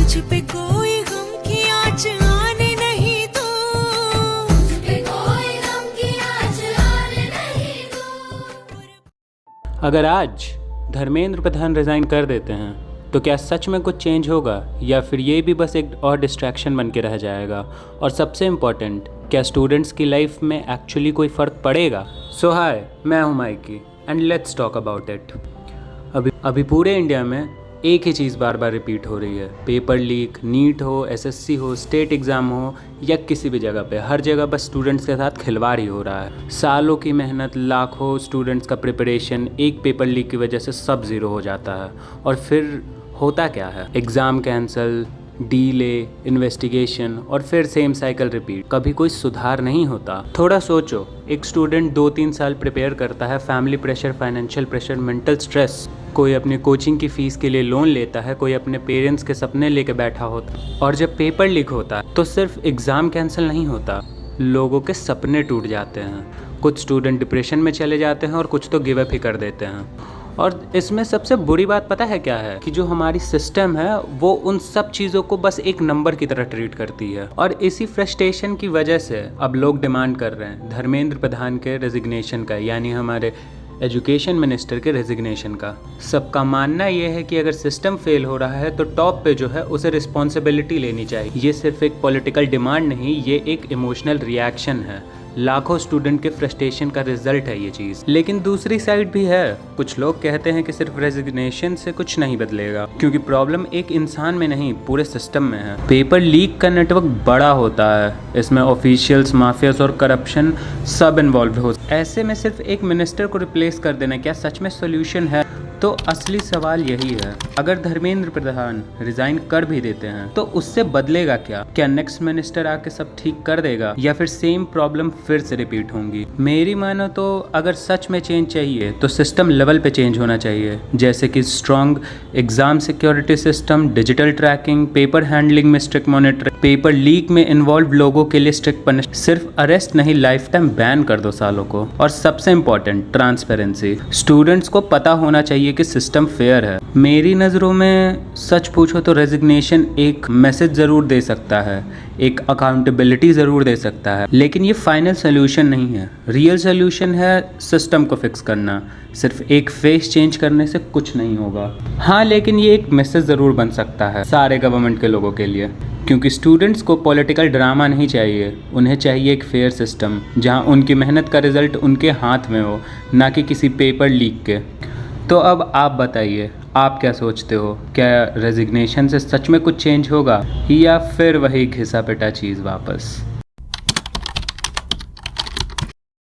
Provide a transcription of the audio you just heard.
मुझ पे कोई गम की आँच आने नहीं दो, मुझ पे कोई गम की आँच आने नहीं दो। अगर आज धर्मेंद्र प्रधान रिज़ाइन कर देते हैं तो क्या सच में कुछ चेंज होगा, या फिर ये भी बस एक और डिस्ट्रैक्शन बन के रह जाएगा? और सबसे इम्पॉर्टेंट, क्या स्टूडेंट्स की लाइफ में एक्चुअली कोई फ़र्क पड़ेगा? सो हाय, मैं हूँ Mikey and let's talk about it. अभी पूरे इंडिया में एक ही चीज़ बार बार रिपीट हो रही है। पेपर लीक, नीट हो, एसएससी हो, स्टेट एग्ज़ाम हो या किसी भी जगह पे, हर जगह बस स्टूडेंट्स के साथ खिलवाड़ ही हो रहा है। सालों की मेहनत, लाखों स्टूडेंट्स का प्रिपरेशन, एक पेपर लीक की वजह से सब ज़ीरो हो जाता है। और फिर होता क्या है? एग्ज़ाम कैंसिल, डीले, इन्वेस्टिगेशन और फिर सेम साइकिल रिपीट। कभी कोई सुधार नहीं होता। थोड़ा सोचो, एक स्टूडेंट 2-3 साल प्रिपेयर करता है, family pressure, financial pressure, mental stress, कोई अपनी कोचिंग की फ़ीस के लिए लोन लेता है, कोई अपने पेरेंट्स के सपने लेके बैठा होता है। और जब पेपर लीक होता है तो सिर्फ एग्ज़ाम कैंसिल नहीं होता, लोगों के सपने टूट जाते हैं। कुछ स्टूडेंट डिप्रेशन में चले जाते हैं और कुछ तो गिव अप ही कर देते हैं। और इसमें सबसे बुरी बात पता है क्या है? कि जो हमारी सिस्टम है वो उन सब चीज़ों को बस एक नंबर की तरह ट्रीट करती है। और इसी फ्रस्ट्रेशन की वजह से अब लोग डिमांड कर रहे हैं धर्मेंद्र प्रधान के रेजिग्नेशन का, यानी हमारे एजुकेशन मिनिस्टर के रेजिग्नेशन का। सबका मानना यह है कि अगर सिस्टम फेल हो रहा है तो टॉप पे जो है उसे रिस्पॉन्सिबिलिटी लेनी चाहिए। ये सिर्फ एक पॉलिटिकल डिमांड नहीं, ये एक इमोशनल रिएक्शन है। लाखों स्टूडेंट के फ्रस्ट्रेशन का रिजल्ट है ये चीज़। लेकिन दूसरी साइड भी है। कुछ लोग कहते हैं कि सिर्फ रेजिग्नेशन से कुछ नहीं बदलेगा, क्योंकि प्रॉब्लम एक इंसान में नहीं, पूरे सिस्टम में है। पेपर लीक का नेटवर्क बड़ा होता है, इसमें ऑफिशियल्स, माफियाज और करप्शन सब इन्वॉल्व हो। ऐसे में सिर्फ एक मिनिस्टर को रिप्लेस कर देना क्या सच में सोल्यूशन है? तो असली सवाल यही है, अगर धर्मेंद्र प्रधान रिजाइन कर भी देते हैं तो उससे बदलेगा क्या? क्या नेक्स्ट मिनिस्टर आके सब ठीक कर देगा, या फिर सेम प्रॉब्लम फिर से रिपीट होंगी? मेरी मानो तो अगर सच में चेंज चाहिए तो सिस्टम लेवल पे चेंज होना चाहिए, जैसे कि strong exam security system, digital tracking, paper handling में स्ट्रिक्ट मॉनिटरिंग, पेपर लीक में इन्वॉल्व लोगों के लिए स्ट्रिक्ट पनिशमेंट, सिर्फ अरेस्ट नहीं लाइफ टाइम बैन कर दो सालों को। और सबसे इम्पोर्टेंट, ट्रांसपेरेंसी। स्टूडेंट्स को पता होना चाहिए कि सिस्टम फेयर है। मेरी नज़रों में सच पूछो तो रेजिग्नेशन एक मैसेज ज़रूर दे सकता है, एक अकाउंटेबिलिटी ज़रूर दे सकता है, लेकिन ये फाइनल सोल्यूशन नहीं है। रियल सोल्यूशन है सिस्टम को फिक्स करना। सिर्फ एक फेस चेंज करने से कुछ नहीं होगा। हाँ, लेकिन ये एक मैसेज ज़रूर बन सकता है सारे गवर्नमेंट के लोगों के लिए, क्योंकि स्टूडेंट्स को पॉलिटिकल ड्रामा नहीं चाहिए, उन्हें चाहिए एक फेयर सिस्टम जहाँ उनकी मेहनत का रिजल्ट उनके हाथ में हो, ना कि किसी पेपर लीक के। तो अब आप बताइए, आप क्या सोचते हो? क्या रेजिग्नेशन से सच में कुछ चेंज होगा, या फिर वही घिसा पिटा चीज़ वापस?